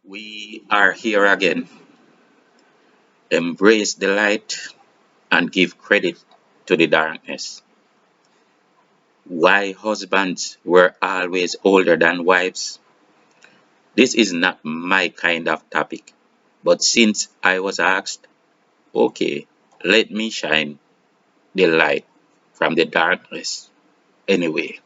We are here again. Embrace the light and give credit to the darkness. Why husbands were always older than wives? This is not my kind of topic. But since I was asked, okay, let me shine the light from the darkness anyway.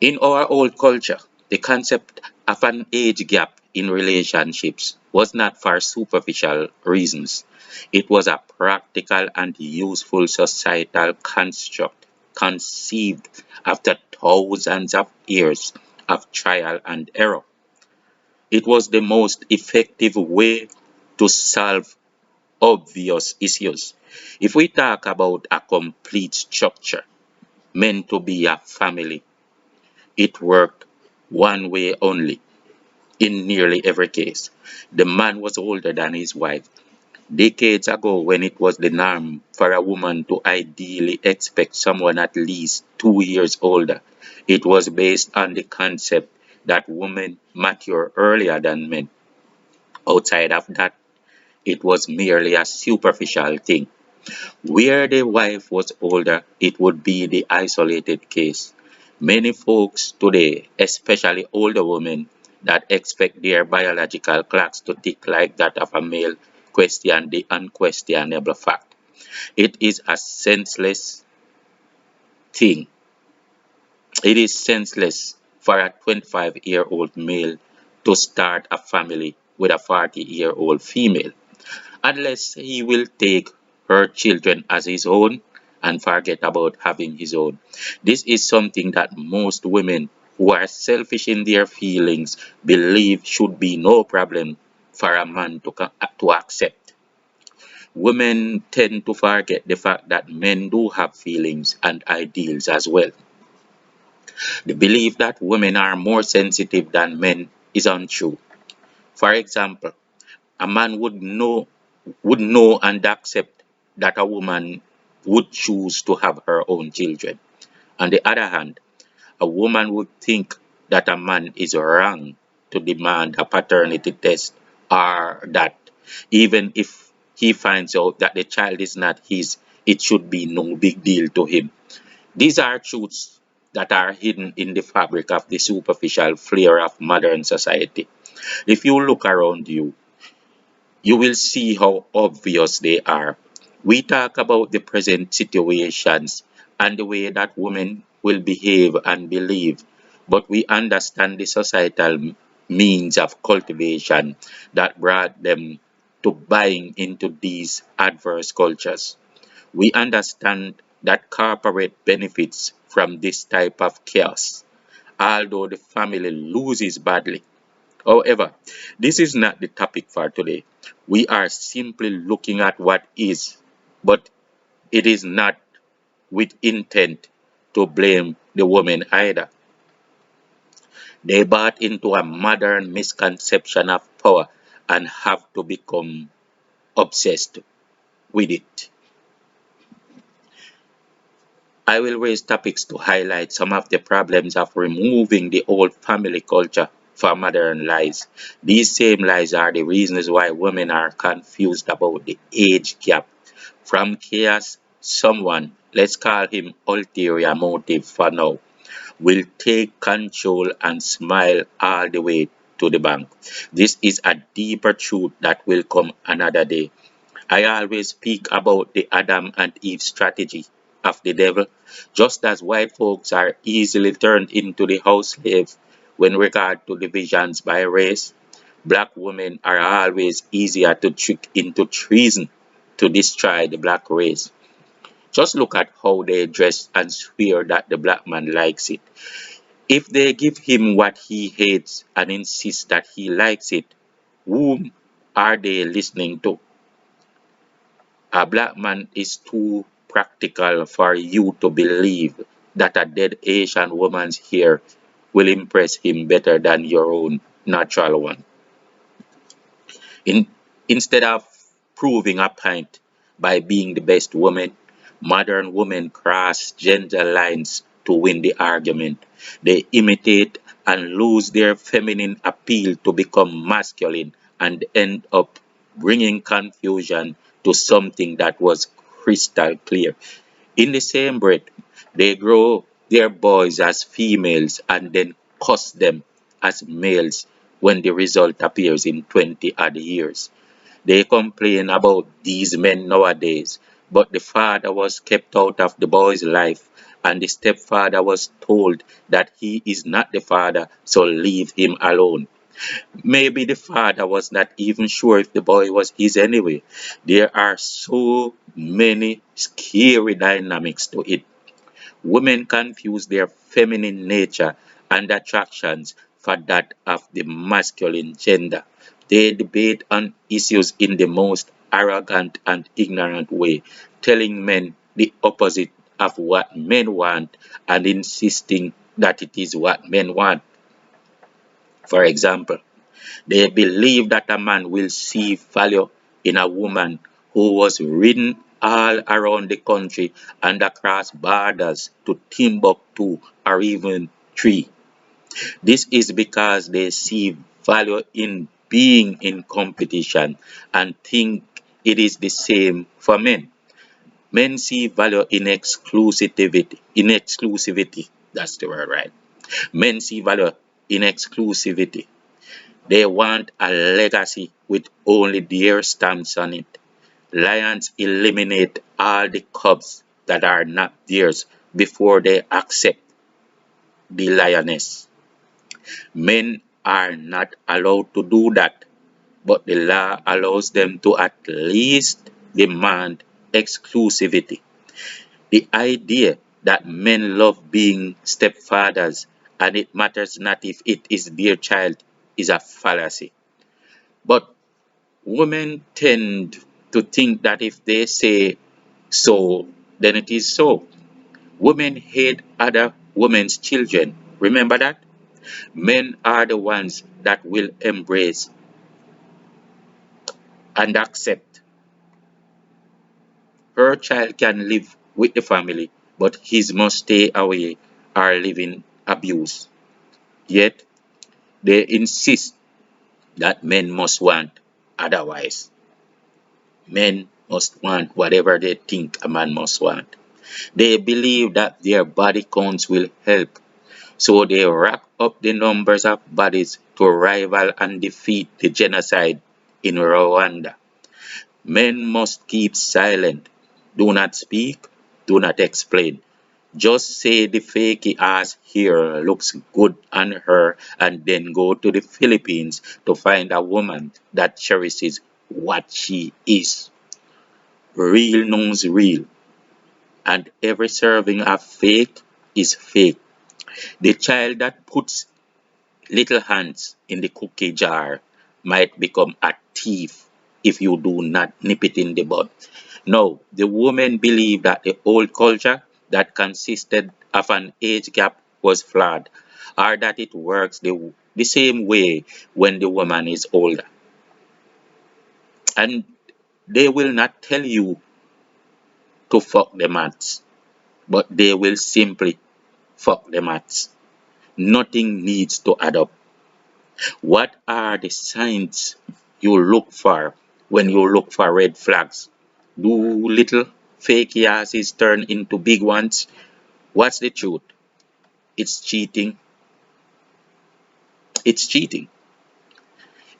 In our old culture, the concept of an age gap in relationships was not for superficial reasons. It was a practical and useful societal construct conceived after thousands of years of trial and error. It was the most effective way to solve obvious issues. If we talk about a complete structure meant to be a family, it worked one way only in nearly every case. The man was older than his wife. Decades ago, when it was the norm for a woman to ideally expect someone at least 2 years older, it was based on the concept that women mature earlier than men. Outside of that, it was merely a superficial thing. Where the wife was older, it would be the isolated case. Many folks today, especially older women that expect their biological clocks to tick like that of a male, question the unquestionable fact. It is a senseless thing. It is senseless for a 25-year-old male to start a family with a 40-year-old female unless he will take her children as his own and forget about having his own. This is something that most women who are selfish in their feelings believe should be no problem for a man to accept. Women tend to forget the fact that men do have feelings and ideals as well. The belief that women are more sensitive than men is untrue. For example, a man would know and accept that a woman would choose to have her own children. On the other hand, a woman would think that a man is wrong to demand a paternity test or that even if he finds out that the child is not his, it should be no big deal to him. These are truths that are hidden in the fabric of the superficial flair of modern society. If you look around you, you will see how obvious they are. We talk about the present situations and the way that women will behave and believe, but we understand the societal means of cultivation that brought them to buying into these adverse cultures. We understand that corporate benefits from this type of chaos, although the family loses badly. However, this is not the topic for today. We are simply looking at what is, but it is not with intent to blame the women either. They bought into a modern misconception of power and have to become obsessed with it. I will raise topics to highlight some of the problems of removing the old family culture for modern lies. These same lies are the reasons why women are confused about the age gap. From chaos, someone, let's call him ulterior motive for now, will take control and smile all the way to the bank. This is a deeper truth that will come another day. I always speak about the Adam and Eve strategy of the devil, just as white folks are easily turned into the house slaves when regard to divisions by race. Black women are always easier to trick into treason to destroy the black race. Just look at how they dress and swear that the black man likes it. If they give him what he hates and insist that he likes it, whom are they listening to? A black man is too practical for you to believe that a dead Asian woman's hair will impress him better than your own natural one. In, Instead of proving a point by being the best woman, modern women cross gender lines to win the argument. They imitate and lose their feminine appeal to become masculine and end up bringing confusion to something that was crystal clear. In the same breath, they grow their boys as females and then cuss them as males when the result appears in 20 odd years. They complain about these men nowadays, but the father was kept out of the boy's life, and the stepfather was told that he is not the father, so leave him alone. Maybe the father was not even sure if the boy was his anyway. There are so many scary dynamics to it. Women confuse their feminine nature and attractions for that of the masculine gender. They debate on issues in the most arrogant and ignorant way, telling men the opposite of what men want and insisting that it is what men want. For example, they believe that a man will see value in a woman who was ridden all around the country and across borders to Timbuktu or even Tree. This is because they see value in being in competition and think it is the same for men. Men see value in exclusivity. That's the word, right? Men see value in exclusivity. They want a legacy with only their stamps on it. Lions eliminate all the cubs that are not theirs before they accept the lioness. Men are not allowed to do that, but the law allows them to at least demand exclusivity. The idea that men love being stepfathers and it matters not if it is their child is a fallacy. But women tend to think that if they say so, then it is so. Women hate other women's children. Remember that? Men are the ones that will embrace and accept. Her child can live with the family, but his must stay away or live in abuse. Yet, they insist that men must want otherwise. Men must want whatever they think a man must want. They believe that their body counts will help, so they rack up the numbers of bodies to rival and defeat the genocide in Rwanda. Men must keep silent. Do not speak, do not explain. Just say the fakey ass here looks good on her and then go to the Philippines to find a woman that cherishes what she is. Real knows real, and every serving of fake is fake. The child that puts little hands in the cookie jar might become a thief if you do not nip it in the bud. No, the women believe that the old culture that consisted of an age gap was flawed, or that it works the same way when the woman is older. And they will not tell you to fuck the maths, but they will simply fuck the maths. Nothing needs to add up. What are the signs you look for when you look for red flags? Do little fake asses turn into big ones? What's the truth? It's cheating. It's cheating.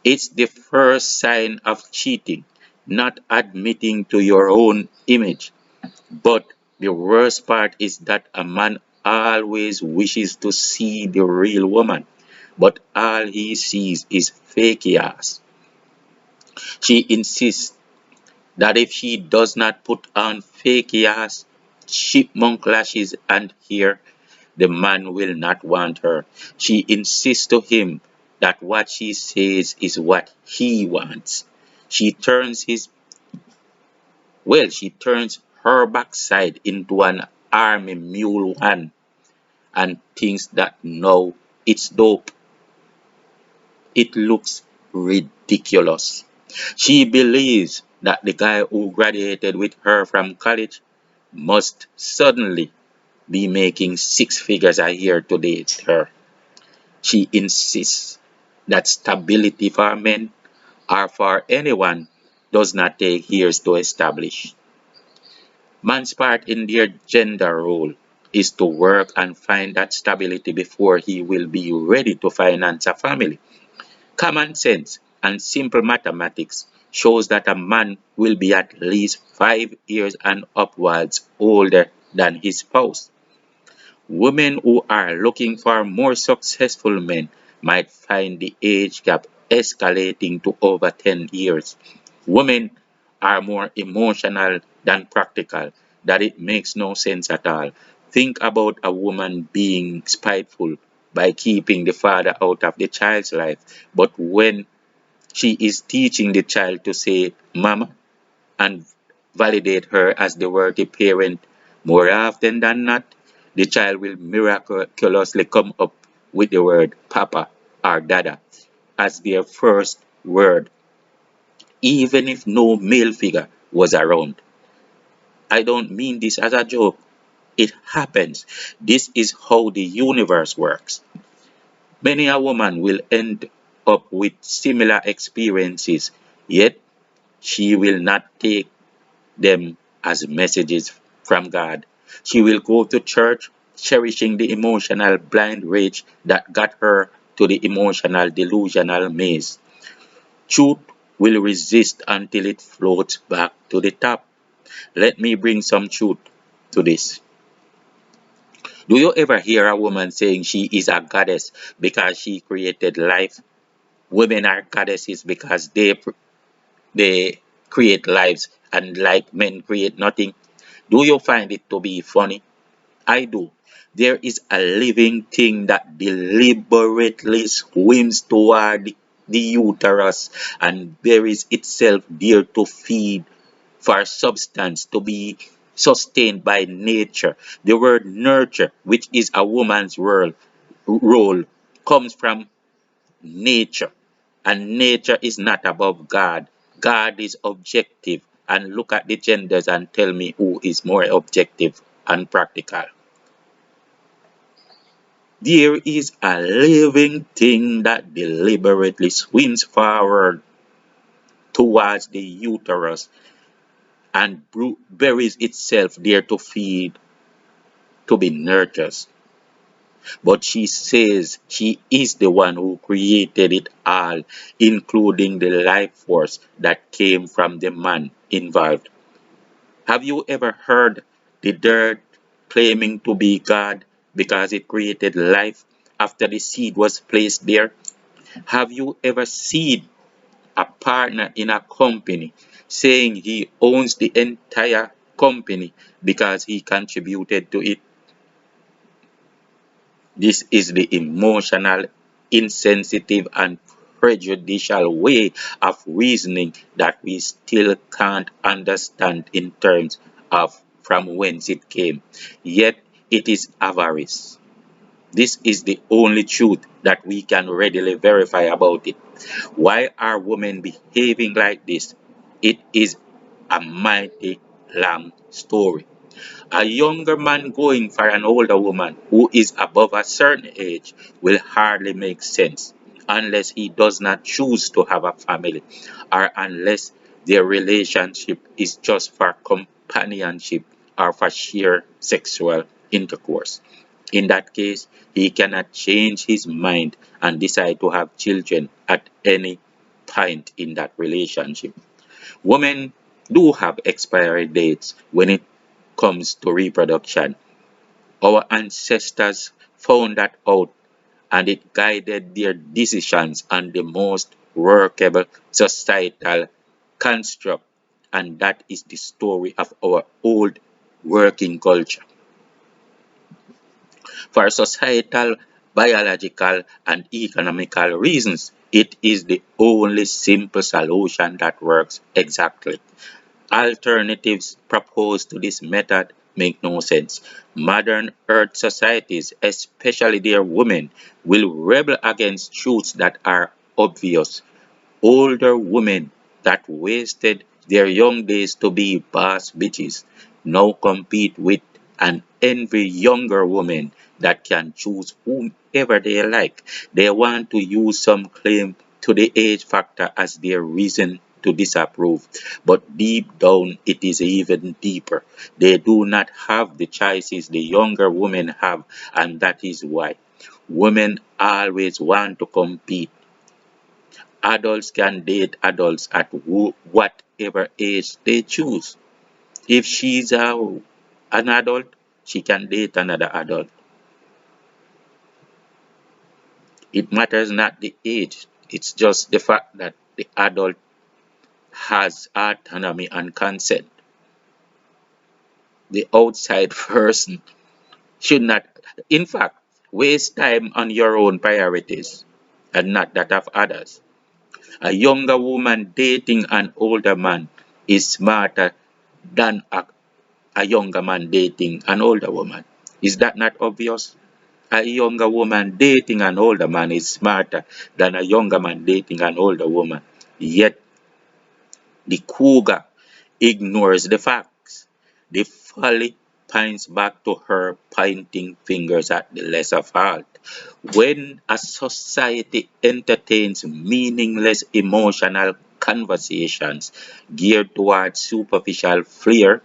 It's the first sign of cheating, not admitting to your own image. But the worst part is that a man always wishes to see the real woman, but all he sees is fake ass. She insists that if she does not put on fake ass, chipmunk lashes and hair, the man will not want her. She insists to him that what she says is what he wants. She turns his she turns her backside into an army mule one and thinks that no, it's dope. It looks ridiculous. She believes that the guy who graduated with her from college must suddenly be making six figures a year to date her. She insists that stability for men or for anyone does not take years to establish. Man's part in their gender role is to work and find that stability before he will be ready to finance a family. Common sense and simple mathematics shows that a man will be at least 5 years and upwards older than his spouse. Women who are looking for more successful men might find the age gap escalating to over 10 years. Women are more emotional than practical, that it makes no sense at all. Think about a woman being spiteful by keeping the father out of the child's life, but when she is teaching the child to say mama and validate her as the worthy parent, more often than not, the child will miraculously come up with the word papa or dada as their first word, even if no male figure was around. I don't mean this as a joke. It happens. This is how the universe works. Many a woman will end up with similar experiences, yet she will not take them as messages from God. She will go to church cherishing the emotional blind rage that got her to the emotional delusional maze. Truth will resist until it floats back to the top. Let me bring some truth to this. Do you ever hear a woman saying she is a goddess because she created life? Women are goddesses because they create lives, and like men create nothing. Do you find it to be funny? I do. There is a living thing that deliberately swims toward the uterus and buries itself there to feed for substance, to be sustained by nature. The word nurture, which is a woman's role, comes from nature. And nature is not above God. God is objective. And look at the genders and tell me who is more objective and practical. There is a living thing that deliberately swims forward towards the uterus and buries itself there to feed, to be nurtured. But she says she is the one who created it all, including the life force that came from the man involved. Have you ever heard the dirt claiming to be God because it created life after the seed was placed there? Have you ever seen a partner in a company saying he owns the entire company because he contributed to it? This is the emotional, insensitive, and prejudicial way of reasoning that we still can't understand in terms of from whence it came. Yet it is avarice. This is the only truth that we can readily verify about it. Why are women behaving like this? It is a mighty long story. A younger man going for an older woman who is above a certain age will hardly make sense unless he does not choose to have a family or unless their relationship is just for companionship or for sheer sexual intercourse. In that case, he cannot change his mind and decide to have children at any point in that relationship. Women do have expiry dates when it comes to reproduction. Our ancestors found that out and it guided their decisions on the most workable societal construct. And that is the story of our old working culture. For societal, biological, and economical reasons, it is the only simple solution that works exactly. Alternatives proposed to this method make no sense. Modern Earth societies, especially their women, will rebel against truths that are obvious. Older women that wasted their young days to be boss bitches now compete with and envy younger women that can choose whomever they like. They want to use some claim to the age factor as their reason to disapprove. But deep down, it is even deeper. They do not have the choices the younger women have, and that is why women always want to compete. Adults can date adults at whatever age they choose. If an adult, she can date another adult. It matters not the age. It's just the fact that the adult has autonomy and consent. The outside person should not, in fact, waste time on your own priorities and not that of others. A younger woman dating an older man is smarter than a younger man dating an older woman. Is that not obvious? A younger woman dating an older man is smarter than a younger man dating an older woman. Yet the cougar ignores the facts. The folly pines back to her pointing fingers at the lesser fault. When a society entertains meaningless emotional conversations geared towards superficial flair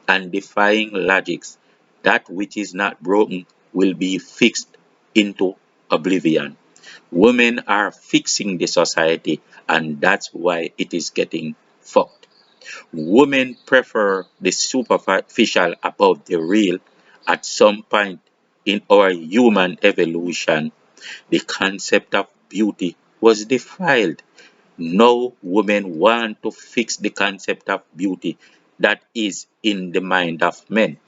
and defying logics, that which is not broken will be fixed into oblivion. Women are fixing the society, and that's why it is getting fucked. Women prefer the superficial above the real. At some point in our human evolution, the concept of beauty was defiled. Now women want to fix the concept of beauty that is in the mind of men.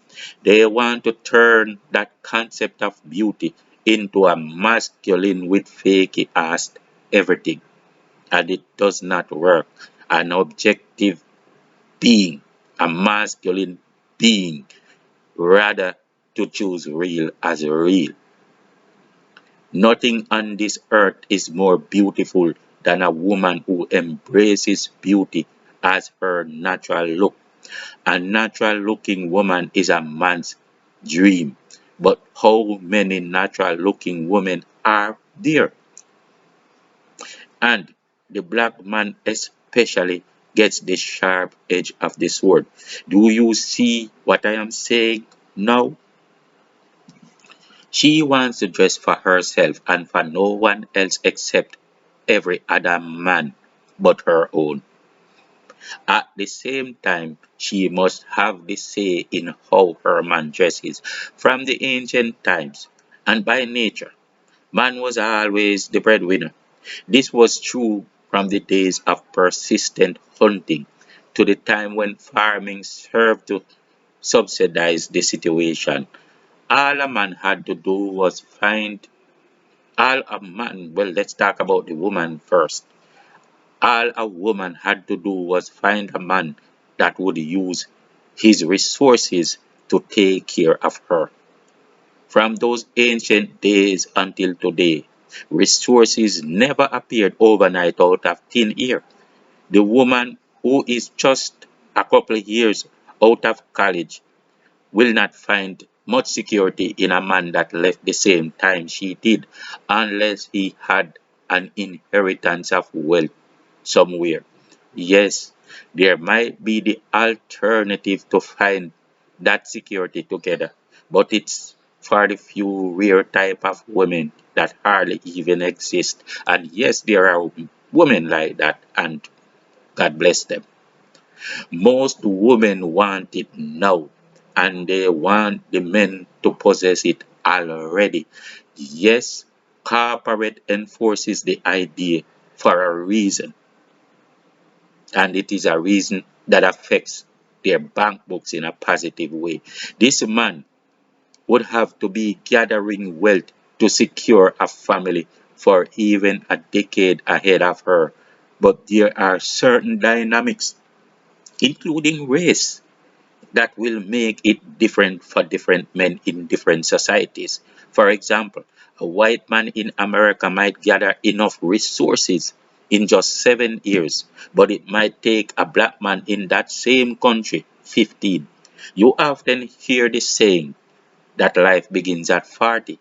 They want to turn that concept of beauty into a masculine with fakey ass everything. And it does not work. An objective being, a masculine being, rather to choose real as real. Nothing on this earth is more beautiful than a woman who embraces beauty as her natural look. A natural looking woman is a man's dream. But how many natural looking women are there? And the black man especially gets the sharp edge of the sword. Do you see what I am saying now? She wants to dress for herself and for no one else except every other man but her own. At the same time, she must have the say in how her man dresses. From the ancient times, and by nature, man was always the breadwinner. This was true from the days of persistent hunting to the time when farming served to subsidize the situation. All a man had to do was find all a man, well, let's talk about the woman first. All a woman had to do was find a man that would use his resources to take care of her. From those ancient days until today, resources never appeared overnight out of thin air. The woman who is just a couple of years out of college will not find much security in a man that left the same time she did, unless he had an inheritance of wealth somewhere. Yes, there might be the alternative to find that security together, but it's for the few rare type of women that hardly even exist. And yes, there are women like that, and God bless them. Most women want it now, and they want the men to possess it already. Yes, corporate enforces the idea for a reason, and it is a reason that affects their bank books in a positive way. This man would have to be gathering wealth to secure a family for even a decade ahead of her. But there are certain dynamics, including race, that will make it different for different men in different societies. For example, a white man in America might gather enough resources in just 7 years, but it might take a black man in that same country 15. You often hear this saying, that life begins at 40.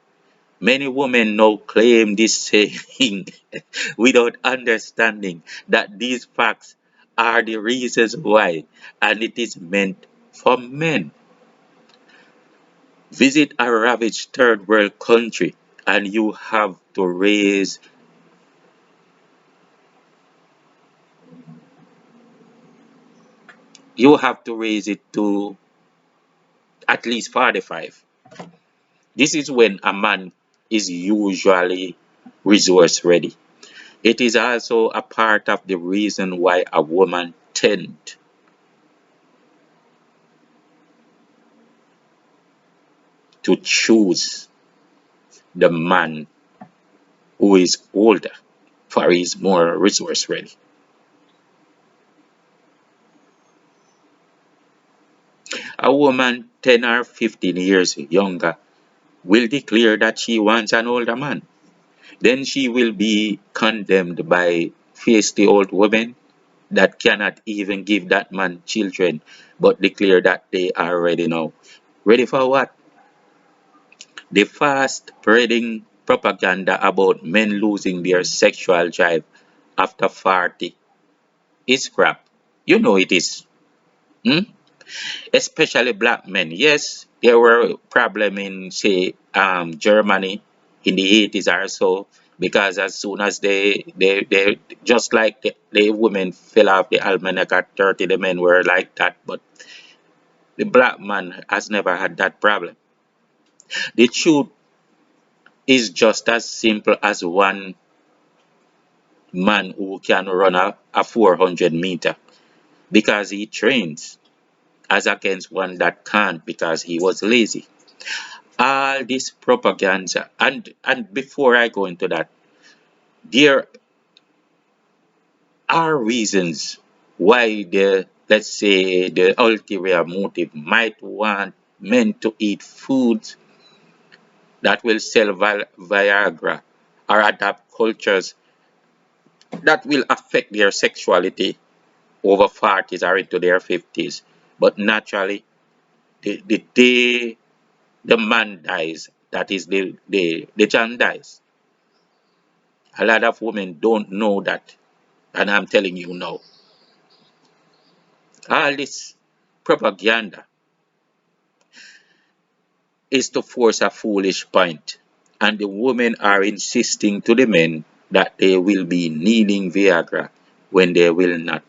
Many women now claim this saying without understanding that these facts are the reasons why, and it is meant for men. Visit a ravaged third world country and you have to raise it to at least 45. This is when a man is usually resource ready. It is also a part of the reason why a woman tend to choose the man who is older, for he is more resource ready. A woman 10 or 15 years younger will declare that she wants an older man. Then she will be condemned by feisty old women that cannot even give that man children, but declare that they are ready now. Ready for what? The fast spreading propaganda about men losing their sexual drive after 40 is crap. You know it is. Hmm? Especially black men. Yes, there were problem in say Germany in the 80s or so, because as soon as they just like the women fell off the almanac at 30, the men were like that, but the black man has never had that problem. The truth is just as simple as one man who can run a 400-meter because he trains, as against one that can't because he was lazy. All this propaganda, and before I go into that, there are reasons why the let's say the ulterior motive might want men to eat foods that will sell Viagra or adapt cultures that will affect their sexuality over 40s or into their 50s. But naturally, the day the man dies, that is the John dies. A lot of women don't know that, and I'm telling you now. All this propaganda is to force a foolish point, and the women are insisting to the men that they will be needing Viagra when they will not.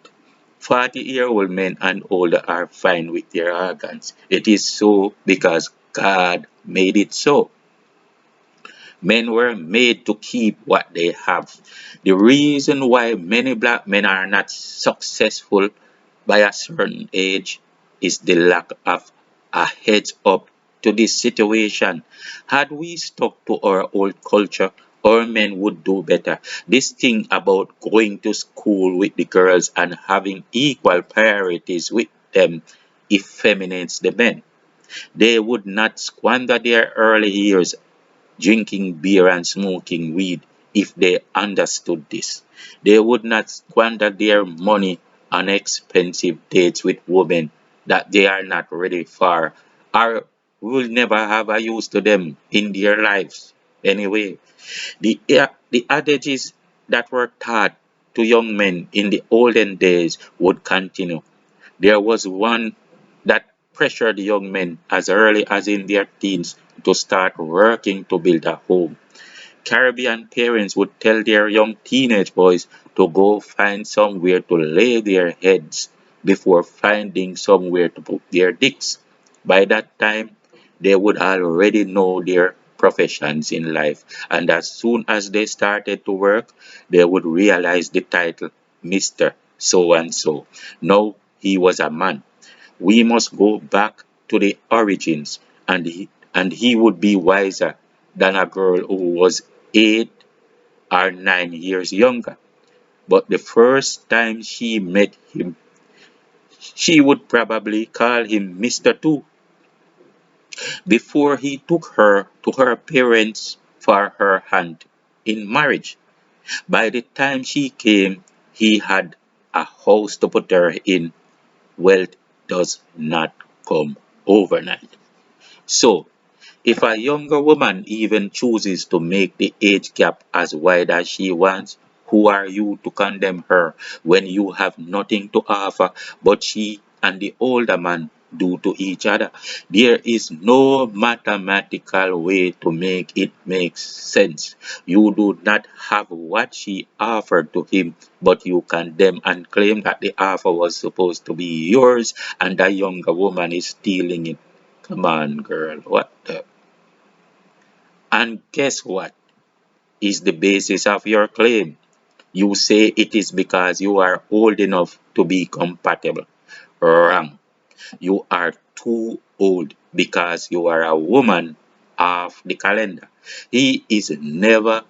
40-year-old men and older are fine with their organs. It is so because God made it so. Men were made to keep what they have. The reason why many black men are not successful by a certain age is the lack of a heads up to this situation. Had we stuck to our old culture, our men would do better. This thing about going to school with the girls and having equal priorities with them effeminates the men. They would not squander their early years drinking beer and smoking weed if they understood this. They would not squander their money on expensive dates with women that they are not ready for or will never have a use to them in their lives. Anyway, the adages that were taught to young men in the olden days would continue. There was one that pressured young men as early as in their teens to start working to build a home. Caribbean parents would tell their young teenage boys to go find somewhere to lay their heads before finding somewhere to put their dicks. By that time, they would already know their professions in life, and as soon as they started to work, they would realize the title Mr. So and so. Now he was a man. We must go back to the origins, and he would be wiser than a girl who was 8 or 9 years younger. But the first time she met him, she would probably call him Mr. Two before he took her to her parents for her hand in marriage. By the time she came, he had a house to put her in. Wealth does not come overnight. So, If a younger woman even chooses to make the age gap as wide as she wants, who are you to condemn her when you have nothing to offer but she and the older man do to each other? There is no mathematical way to make it make sense. You do not have what she offered to him, but you condemn and claim that the offer was supposed to be yours and the younger woman is stealing it. Come on, girl. What the? And guess what is the basis of your claim? You say it is because you are old enough to be compatible. Wrong. You are too old because you are a woman of the calendar. He is never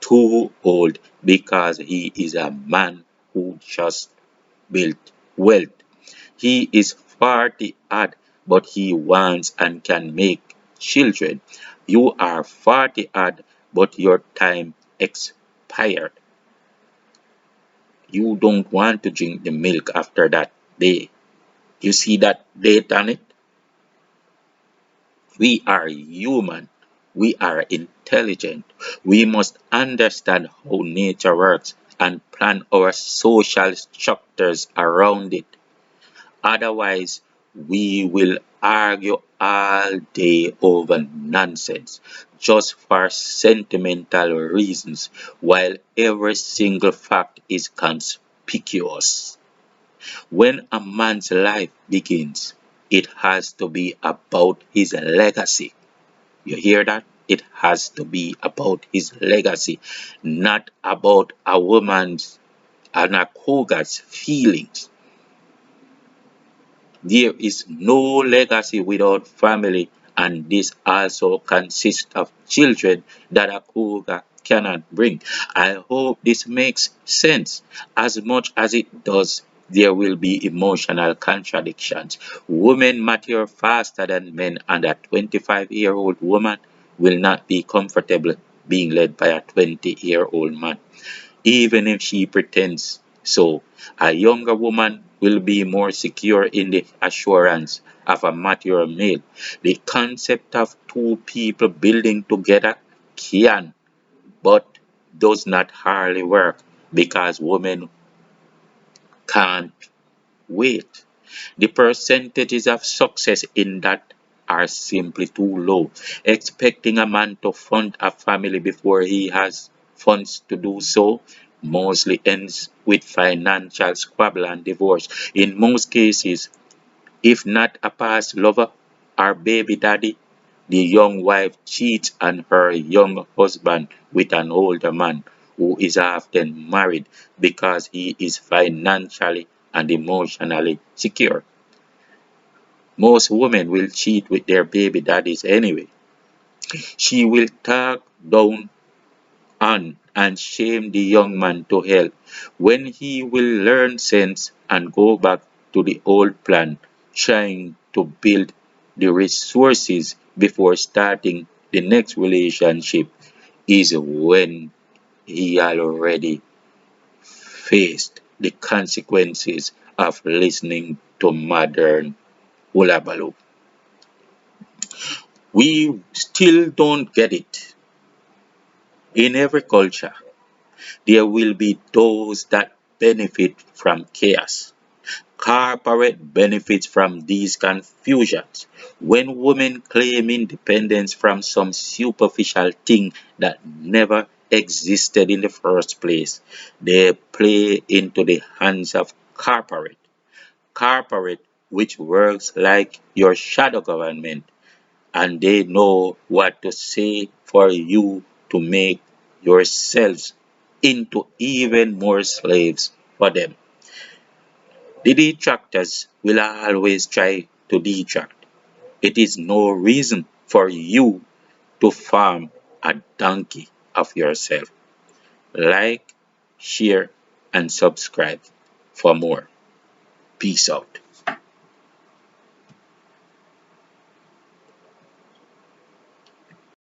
too old because he is a man who just built wealth. He is 40 odd, but he wants and can make children. You are 40 odd, but your time expired. You don't want to drink the milk after that day. You see that date on it? We are human. We are intelligent. We must understand how nature works and plan our social structures around it. Otherwise, we will argue all day over nonsense just for sentimental reasons, while every single fact is conspicuous. When a man's life begins, it has to be about his legacy. You hear that? It has to be about his legacy, not about a woman's and a cougar's feelings. There is no legacy without family, and this also consists of children that a cougar cannot bring. I hope this makes sense. As much as it does, there will be emotional contradictions. Women mature faster than men, and a 25-year-old woman will not be comfortable being led by a 20-year-old man even if she pretends so. A younger woman will be more secure in the assurance of a mature male. The concept of two people building together can, but does not hardly work because women can't wait. The percentages of success in that are simply too low. Expecting a man to fund a family before he has funds to do so mostly ends with financial squabble and divorce. In most cases, if not a past lover or baby daddy, the young wife cheats on her young husband with an older man who is often married because he is financially and emotionally secure. Most women will cheat with their baby daddies anyway. She will talk down on and shame the young man to hell when he will learn sense and go back to the old plan, trying to build the resources before starting the next relationship is when he already faced the consequences of listening to modern hullabaloo. We still don't get it. In every culture, there will be those that benefit from chaos. Corporate benefits from these confusions. When women claim independence from some superficial thing that never existed in the first place, they play into the hands of corporate which works like your shadow government, and they know what to say for you to make yourselves into even more slaves for them. The detractors will always try to detract. It is no reason for you to farm a donkey of yourself. Like, share, and subscribe for more. Peace out.